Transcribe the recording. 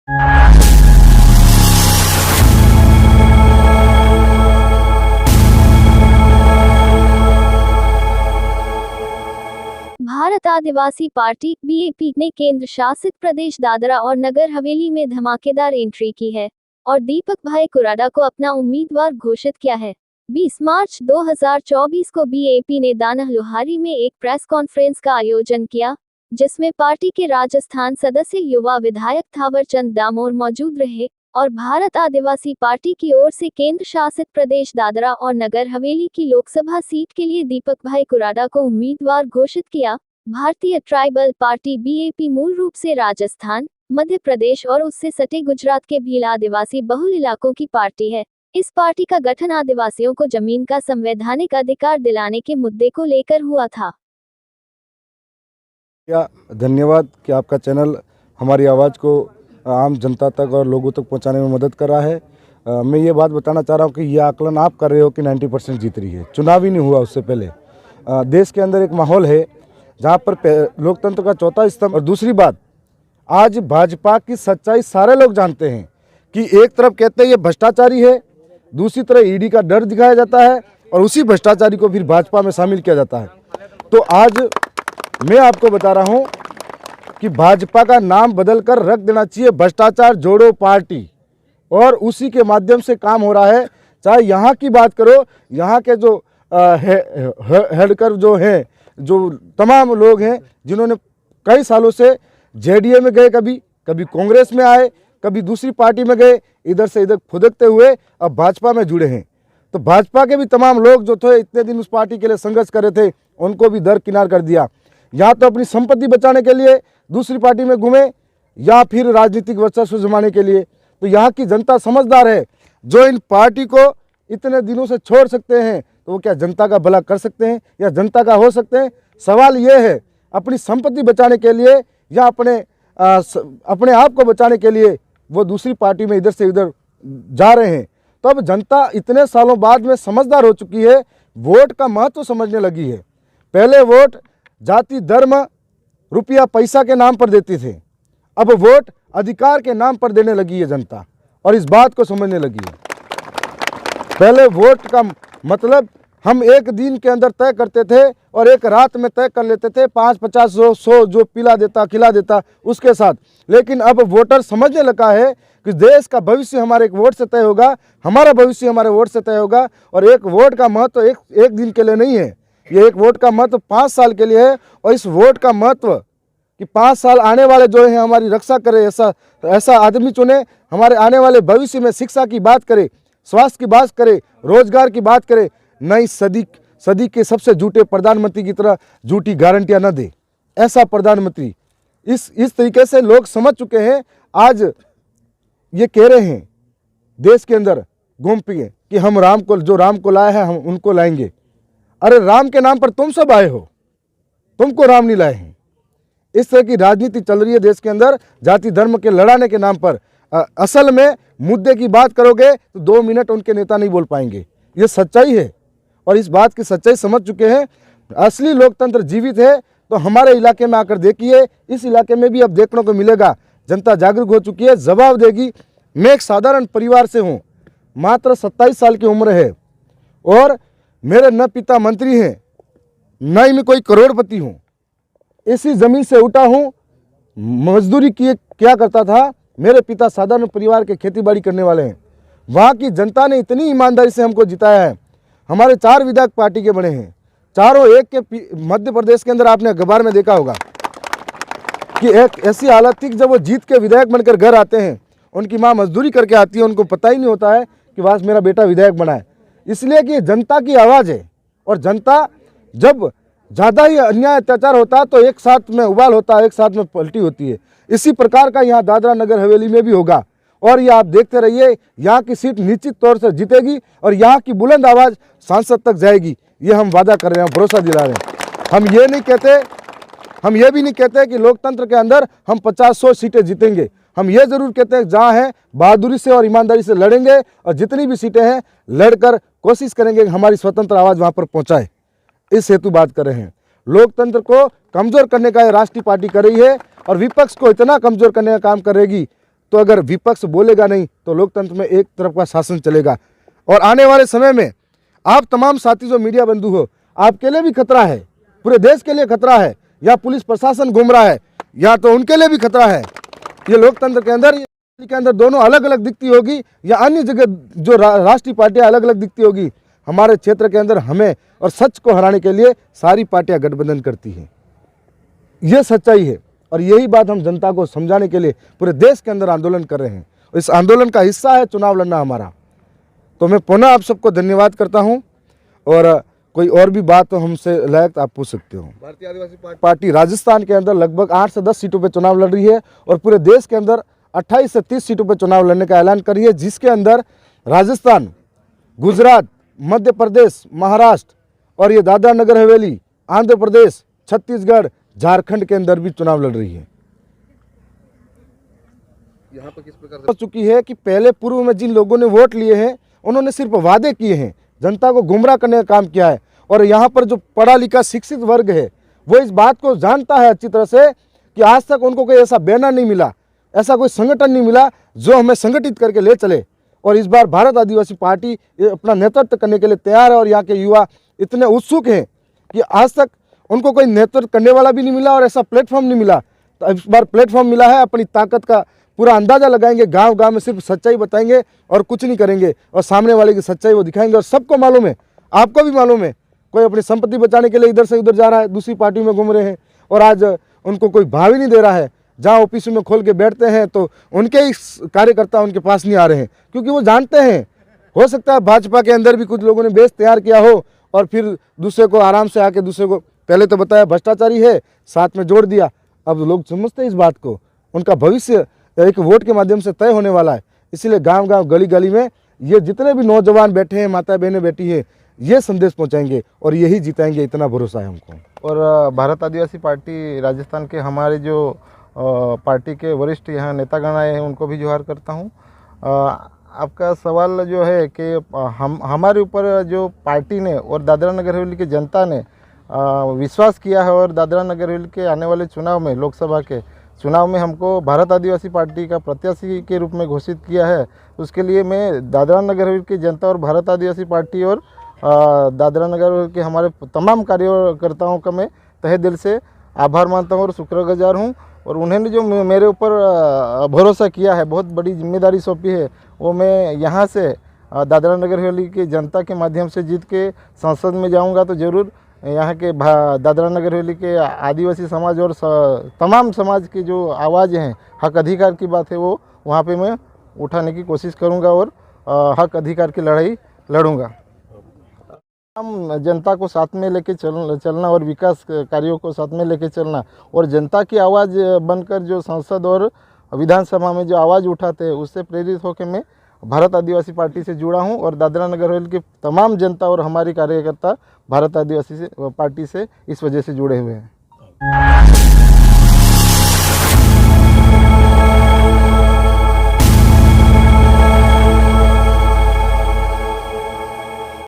भारत आदिवासी party BAP ने केंद्र शासित प्रदेश दादरा और नगर हवेली में धमाकेदार एंट्री की है और दीपक भाई कुराडा को अपना उम्मीदवार घोषित किया है। 20 मार्च 2024 को बीएपी ने दानह लोहारी में एक प्रेस कॉन्फ्रेंस का आयोजन किया, जिसमें पार्टी के राजस्थान सदस्य युवा विधायक थावरचंद दामोर मौजूद रहे और भारत आदिवासी पार्टी की ओर से केंद्र शासित प्रदेश दादरा और नगर हवेली की लोकसभा सीट के लिए दीपक भाई कुराडा को उम्मीदवार घोषित किया। भारतीय ट्राइबल पार्टी बीएपी मूल रूप से राजस्थान, मध्य प्रदेश और उससे सटे गुजरात के भील आदिवासी बहुल इलाकों की पार्टी है। इस पार्टी का गठन आदिवासियों को जमीन का संवैधानिक अधिकार दिलाने के मुद्दे को लेकर हुआ था। धन्यवाद कि आपका चैनल हमारी आवाज़ को आम जनता तक और लोगों तक पहुंचाने में मदद कर रहा है। मैं ये बात बताना चाह रहा हूं कि यह आकलन आप कर रहे हो कि 90% जीत रही है। चुनाव ही नहीं हुआ उससे पहले। देश के अंदर एक माहौल है जहां पर लोकतंत्र का चौथा स्तंभ। और दूसरी बात, आज भाजपा की सच्चाई सारे लोग जानते हैं कि एक तरफ कहते हैं ये भ्रष्टाचारी है, दूसरी तरफ ईडी का डर दिखाया जाता है और उसी भ्रष्टाचारी को फिर भाजपा में शामिल किया जाता है। तो आज मैं आपको बता रहा हूं कि भाजपा का नाम बदलकर रख देना चाहिए भ्रष्टाचार जोड़ो पार्टी, और उसी के माध्यम से काम हो रहा है। चाहे यहाँ की बात करो, यहाँ के जो हेडकर जो हैं, जो तमाम लोग हैं जिन्होंने कई सालों से जेडीए में गए, कभी कांग्रेस में आए, कभी दूसरी पार्टी में गए, इधर से इधर फुदकते हुए अब भाजपा में जुड़े हैं। तो भाजपा के भी तमाम लोग जो थे इतने दिन उस पार्टी के लिए संघर्ष कर रहे थे, उनको भी दरकिनार कर दिया। या तो अपनी संपत्ति बचाने के लिए दूसरी पार्टी में घूमे या फिर राजनीतिक वर्चस्व जमाने के लिए। तो यहाँ की जनता समझदार है, जो इन पार्टी को इतने दिनों से छोड़ सकते हैं तो वो क्या जनता का भला कर सकते हैं या जनता का हो सकते हैं? सवाल ये है, अपनी संपत्ति बचाने के लिए या अपने आप को बचाने के लिए वो दूसरी पार्टी में इधर से इधर जा रहे हैं। तो अब जनता इतने सालों बाद में समझदार हो चुकी है, वोट का महत्व समझने लगी है। पहले वोट जाति, धर्म, रुपया, पैसा के नाम पर देती थी, अब वोट अधिकार के नाम पर देने लगी है जनता, और इस बात को समझने लगी है। पहले वोट का मतलब हम एक दिन के अंदर तय करते थे और एक रात में तय कर लेते थे, 5, 50, 100 जो पिला देता खिला देता उसके साथ। लेकिन अब वोटर समझने लगा है कि देश का भविष्य हमारे एक वोट से तय होगा, हमारा भविष्य हमारे वोट से तय होगा। और एक वोट का महत्व एक दिन के लिए नहीं है, ये एक वोट का महत्व 5 साल के लिए है। और इस वोट का महत्व कि 5 साल आने वाले जो है हमारी रक्षा करे, ऐसा आदमी चुने, हमारे आने वाले भविष्य में शिक्षा की बात करे, स्वास्थ्य की बात करे, रोजगार की बात करे, नई सदी के सबसे झूठे प्रधानमंत्री की तरह झूठी गारंटियां न दे, ऐसा प्रधानमंत्री। इस तरीके से लोग समझ चुके हैं। आज ये कह रहे हैं देश के अंदर घूम पिए कि हम राम को लाए हैं हम उनको लाएंगे। अरे राम के नाम पर तुम सब आए हो, तुमको राम नहीं लाए हैं। इस तरह की राजनीति चल रही है देश के अंदर, जाति धर्म के लड़ाने के नाम पर। असल में मुद्दे की बात करोगे तो 2 मिनट उनके नेता नहीं बोल पाएंगे। ये सच्चाई है और इस बात की सच्चाई समझ चुके हैं। असली लोकतंत्र जीवित है तो हमारे इलाके में आकर देखिए, इस इलाके में भी अब देखने को मिलेगा। जनता जागरूक हो चुकी है, जवाब देगी। मैं एक साधारण परिवार से हूँ, मात्र 27 साल की उम्र है और मेरे न पिता मंत्री हैं न ही मैं कोई करोड़पति हूँ। इसी ज़मीन से उठा हूँ, मजदूरी क्या करता था। मेरे पिता साधारण परिवार के खेतीबाड़ी करने वाले हैं। वहाँ की जनता ने इतनी ईमानदारी से हमको जिताया है। हमारे 4 विधायक पार्टी के बने हैं, चारों एक के। मध्य प्रदेश के अंदर आपने अखबार में देखा होगा कि एक ऐसी हालत थी कि जब वो जीत के विधायक बनकर घर आते हैं, उनकी माँ मजदूरी करके आती है, उनको पता ही नहीं होता है कि वाह मेरा बेटा विधायक बना है। इसलिए कि जनता की आवाज़ है और जनता जब ज़्यादा ही अन्याय अत्याचार होता है तो एक साथ में उबाल होता है, एक साथ में पलटी होती है। इसी प्रकार का यहाँ दादरा नगर हवेली में भी होगा और ये आप देखते रहिए, यहाँ की सीट निश्चित तौर से जीतेगी और यहाँ की बुलंद आवाज़ सांसद तक जाएगी। ये हम वादा कर रहे हैं, भरोसा दिला रहे हैं। हम ये भी नहीं कहते कि लोकतंत्र के अंदर हम 50-100 सीटें जीतेंगे। हम ये जरूर कहते हैं जहाँ है बहादुरी से और ईमानदारी से लड़ेंगे और जितनी भी सीटें हैं लड़कर कोशिश करेंगे कि हमारी स्वतंत्र आवाज़ वहाँ पर पहुँचाए। इस हेतु बात कर रहे हैं। लोकतंत्र को कमज़ोर करने का ये राष्ट्रीय पार्टी कर रही है और विपक्ष को इतना कमज़ोर करने का काम करेगी तो अगर विपक्ष बोलेगा नहीं तो लोकतंत्र में एक तरफ का शासन चलेगा। और आने वाले समय में आप तमाम साथी जो मीडिया बंधु हो, आपके लिए भी खतरा है, पूरे देश के लिए खतरा है, या पुलिस प्रशासन घूम रहा है या तो उनके लिए भी खतरा है। ये लोकतंत्र के अंदर दोनों अलग अलग दिखती होगी, या अन्य जगह जो राष्ट्रीय पार्टियां अलग अलग दिखती होगी, हमारे क्षेत्र के अंदर हमें और सच को हराने के लिए सारी पार्टियां गठबंधन करती हैं। ये सच्चाई है और यही बात हम जनता को समझाने के लिए पूरे देश के अंदर आंदोलन कर रहे हैं। इस आंदोलन का हिस्सा है चुनाव लड़ना हमारा। तो मैं पुनः आप सबको धन्यवाद करता हूं, और कोई और भी बात तो हमसे लायक आप पूछ सकते हो। भारतीय आदिवासी पार्टी राजस्थान के अंदर लगभग 8 से 10 सीटों पे चुनाव लड़ रही है और पूरे देश के अंदर 28 से 30 सीटों पे चुनाव लड़ने का ऐलान कर रही है, जिसके अंदर राजस्थान, गुजरात, मध्य प्रदेश, महाराष्ट्र और ये दादरा नगर हवेली, आंध्र प्रदेश, छत्तीसगढ़, झारखंड के अंदर भी चुनाव लड़ रही है। यहाँ पर किस प्रकार हो चुकी है कि पहले पूर्व में जिन लोगों ने वोट लिए हैं उन्होंने सिर्फ वादे किए हैं, जनता को गुमराह करने का काम किया है। और यहाँ पर जो पढ़ा लिखा शिक्षित वर्ग है वो इस बात को जानता है अच्छी तरह से कि आज तक उनको कोई ऐसा बैनर नहीं मिला, ऐसा कोई संगठन नहीं मिला जो हमें संगठित करके ले चले। और इस बार भारत आदिवासी पार्टी अपना नेतृत्व करने के लिए तैयार है और यहाँ के युवा इतने उत्सुक हैं कि आज तक उनको कोई नेतृत्व करने वाला भी नहीं मिला और ऐसा प्लेटफॉर्म नहीं मिला। तो इस बार प्लेटफॉर्म मिला है, अपनी ताकत का पूरा अंदाजा लगाएंगे, गांव गांव में सिर्फ सच्चाई बताएंगे और कुछ नहीं करेंगे, और सामने वाले की सच्चाई वो दिखाएंगे। और सबको मालूम है, आपको भी मालूम है, कोई अपनी संपत्ति बचाने के लिए इधर से उधर जा रहा है, दूसरी पार्टी में घूम रहे हैं और आज उनको कोई भाव ही नहीं दे रहा है। जहाँ ऑफिस में खोल के बैठते हैं तो उनके ही कार्यकर्ता उनके पास नहीं आ रहे हैं, क्योंकि वो जानते हैं हो सकता है भाजपा के अंदर भी कुछ लोगों ने बेस तैयार किया हो और फिर दूसरे को आराम से आके दूसरे को पहले तो बताया भ्रष्टाचारी है, साथ में जोड़ दिया। अब लोग समझते हैं इस बात को, उनका भविष्य एक वोट के माध्यम से तय होने वाला है। इसीलिए गांव गांव गली गली में ये जितने भी नौजवान बैठे हैं, माता बहनें बैठी है, ये संदेश पहुंचाएंगे और यही जिताएंगे, इतना भरोसा है हमको। और भारत आदिवासी पार्टी राजस्थान के हमारे जो पार्टी के वरिष्ठ यहाँ नेतागण आए हैं उनको भी जोहार करता हूँ। आपका सवाल जो है कि हमारे ऊपर जो पार्टी ने और दादरा नगर हवेली की जनता ने विश्वास किया है और दादरा नगर हवेली के आने वाले चुनाव में, लोकसभा के चुनाव में हमको भारत आदिवासी पार्टी का प्रत्याशी के रूप में घोषित किया है। उसके लिए मैं दादरा नगर हवेली की जनता और भारत आदिवासी पार्टी और दादरा नगर हवेली के हमारे तमाम कार्यकर्ताओं का मैं तहे दिल से आभार मानता हूँ और शुक्रगुजार हूँ। और उन्होंने जो मेरे ऊपर भरोसा किया है, बहुत बड़ी जिम्मेदारी सौंपी है, वो मैं यहाँ से दादरा नगर हवेली की जनता के माध्यम से जीत के संसद में जाऊँगा तो ज़रूर यहाँ के दादरा नगर हवेली के आदिवासी समाज और तमाम समाज की जो आवाज़ हैं, हक अधिकार की बात है, वो वहाँ पे मैं उठाने की कोशिश करूँगा और हक अधिकार की लड़ाई लड़ूँगा। हम जनता को साथ में लेके चलना और विकास कार्यों को साथ में लेके चलना और जनता की आवाज़ बनकर जो संसद और विधानसभा में जो आवाज़ उठाते हैं उससे प्रेरित होकर मैं भारत आदिवासी पार्टी से जुड़ा हूं और दादरा नगर हवेली की तमाम जनता और हमारी कार्यकर्ता भारत आदिवासी पार्टी से इस वजह से जुड़े हुए हैं।